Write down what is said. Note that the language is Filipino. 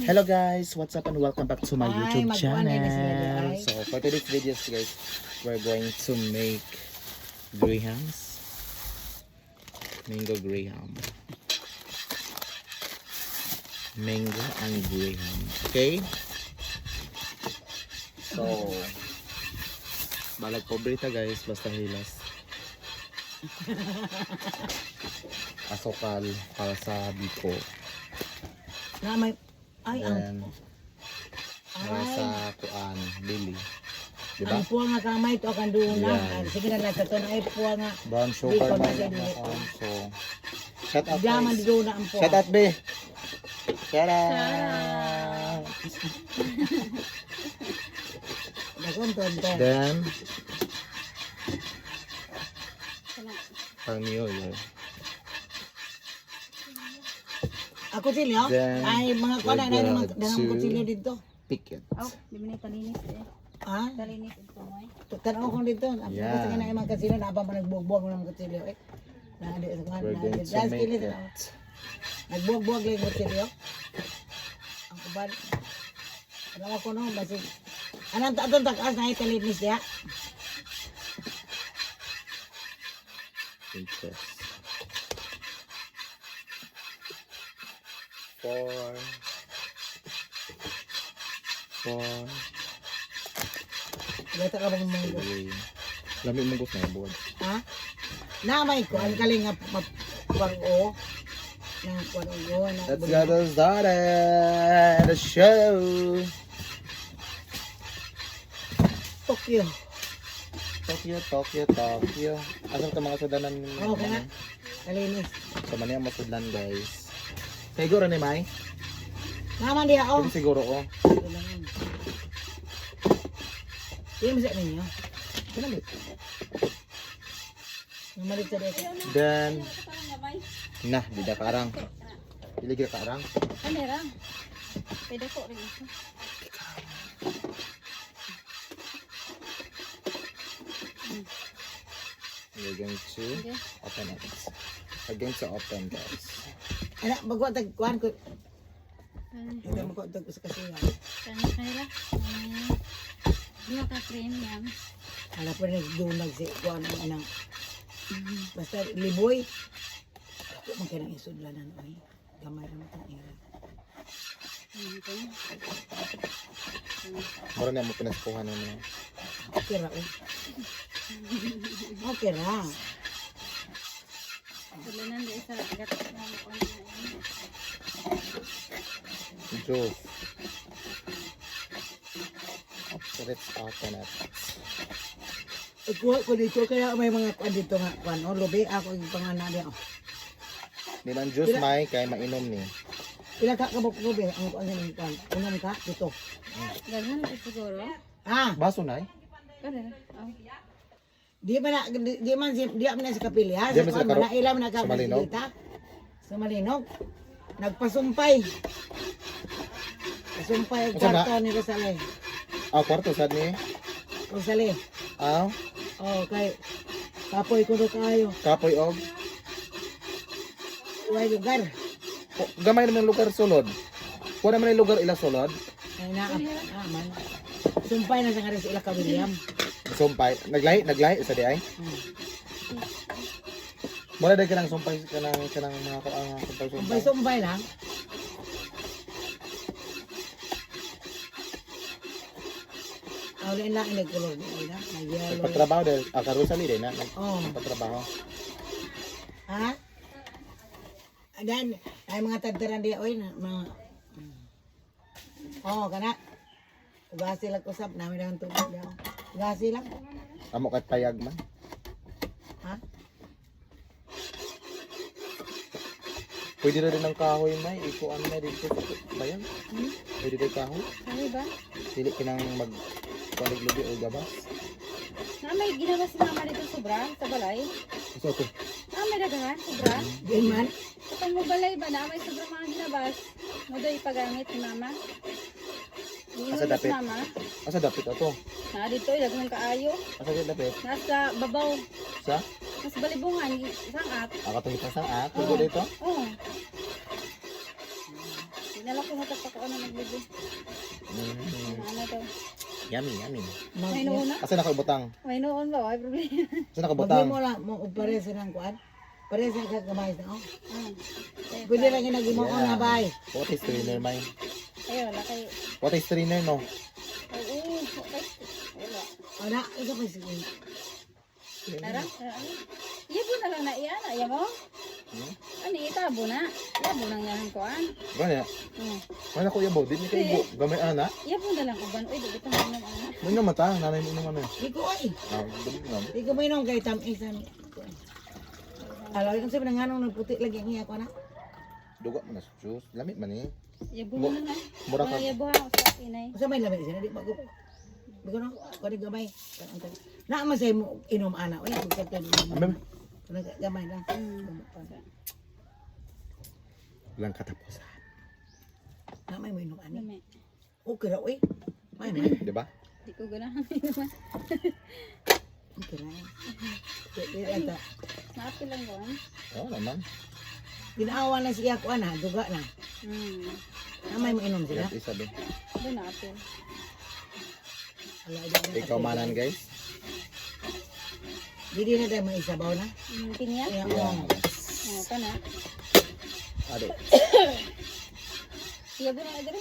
Hello guys, what's up and welcome back to my YouTube magkuhan na sila channel. guys. So for today's videos guys, we're going to make grahams. Mango graham. Mango and graham. Okay? So balag pobrita guys, basta hilas. Asukal para sa biko. Na may ay Then, para ay sa kuan, lily. Diba? ang puwa nga kamay to kan duong na. Yan. Sige na lang to na ay puwa nga. Brown sugar Biko na na siya lang dili. ako. So, shout out Diyaman guys. di duong na ang puwa. Shout out, be. Shout out. Dagon tonto. Then, pang New Year. Ako silyo. Then, Ay mga we're kuan na naman going dalang to- kutsilyo dito. Pick it. Oh, di mo na palinis eh. Ha? Palinis ito mo eh. Tanaw ko dito. Ang Yan. yeah. Sa mga kutsilyo na abang nagbugbog ng kutsilyo eh. Na di sa kuan. We're going to Last make kilit. it. Nagbugbog lang yung kutsilyo. Ang kubad. Alam ko no, basig. Anong atong takas na italinis diya? Pinches. 4. Gata ka bang munggo? 3. Lami mong gusto na buwan. Ha? Namay ko, ang kaling nga pag-o. Nang pag-o. Let's get this started. The show. Tokyo. Tokyo. Asan ka mga sudanan? Oo, kaya. Kalinis. So, mani ang masudlan, guys. Siguro ni Mai? Naman diya ako. Hindi siguro ko. Hindi mo sa ninyo. Pinalit. Namalit sa dito. Then, nah, di da karang. Iligay karang. Ano lang? Pwede ko rin ito. We're going to open it. We're going to open, guys. Anak, bagwa tagkuhan ko. Hindi mo ko tag sa kasiya. Kanila. Dua ka cream yan. Hala pa rin nagdunag si kuhan ang anang. Basta liboy. Ako man ka nang isudlanan. Ay, gamay naman itong ira. Mara na mo pinaskuhan naman. Okay ra, oh. Okay ra. Tulanan di isa gatas na mo ano. Juice. So, let's open it. Ikuha ko dito kaya may mga kuhan dito nga kuhan. O, lubi ako yung pangana diya. Oh. Nilang juice, Mai, kaya mainom ni. Pila ka kabok lubi ang kuhan sa mga kuhan. Unang ka dito. Ganhan ito siguro. Ah, Baso, Nay? Kanila. Oh. di man na sa kapilya. Di Sa man sa kuhan karo- man na ilam na sa Malinog? kapilita. Sa Malinog. Nagpasumpay. Pasumpay ang Asa na? kwarto ni Rosale. Ah, kwarto, sad ni? Rosale. Ah, Oh, kay kapoy ko do kayo. kapoy og. Uway lugar. Oh, gamay naman lugar sulod. Kung naman yung lugar ila sulod, Ay na, man. Sumpay na sa nga rin sila ka William. sumpay. Naglahi, sa di ay. Hmm. Mula dahil ka ng sumpay, ka ng mga sumpay. Sumpay lang. Awalin lang nagkulor di na. Nagyalo. Nagpatrabaho dahil, karusali din na. Oh. Nagpatrabaho. Ha? Adan, ay mga tagtaran di oy na mga Oh, kana. Gasi lang usap namin lang tubig daw. Gasi lang. Amo kat payag man. Ha? Pwede na rin ng kahoy, May. Ikuan na dito. Bayan. Hmm? Pwede rin kahoy. Ano ba? Dili kinang magpaliglubi o gabas. Na may ginawa si mama dito sobra sa balay. So, okay. Ah, may dagahan sobra. Di man. Kapag mo balay ba na may sobra mga ginabas. Mo doy pagamit ni mama. Asa Asa dapit? mama. Asa dapit ito? Na dito daghang kaayo. Asa dapit? Nasa babaw. Sa? Mas balibungan sangat. Akatong ipasang at. Pwede dito? Oo. Dinala ko hatak pa ko ano nagbibig. Mm. Ano to? Yummy, yummy. May noon na? Asa na ko butang? May noon ba? Ay problema. Asa na ko Pagli butang? mo lang, mo pare sa nang kuan. Pare sa kagamay na, oh. Ah. Pwede lang ginagi mo ko na bay. What is strainer, may? Ayun, lakay. What is strainer, no? Oo, okay. Wala. Ana, ito pa sige. Tara, iyabo na lang na iyan, ayaw mo? Hmm? Ano, itabo na. Iyabo lang yan ko, an. Ganya. Mana ko yabo, di ni kay ibo. Gamay ana. Iyabo na lang uban. Uy, dito na lang, ana. Mo na mata, nanay mo naman eh. Di ko ay. Ah, dali nga. Di ko may nong kay tamisan. Alawi kung sabi nanganong nagputi lagi ang iya ko na. Duga man na sa juice. Lamit man eh. Iyabo na lang, Mura ka. iyabo ha, sa inay. Sa may lamig siya, di ba ko. Di ko no, ko di gamay. Na man say mo inom ana. Uy, ko kay Ambe. gamay lang. Lang katapusan. Na may mo inom ani. Lami. Okay ra uy. May. Di ba? Di ko ganahan naman. Okay ra. Di ata. Naapil lang ko, an. Oo naman. Ginaawa na siya ko ana, duga na. Na may mo inom sila. Yes, isabi. Doon naapil. Ikaw manan guys. Di na tayo mga isabaw na. Pinya? Kaya Yeah. Oo, ka na. Ade. Iyabo na, Adre.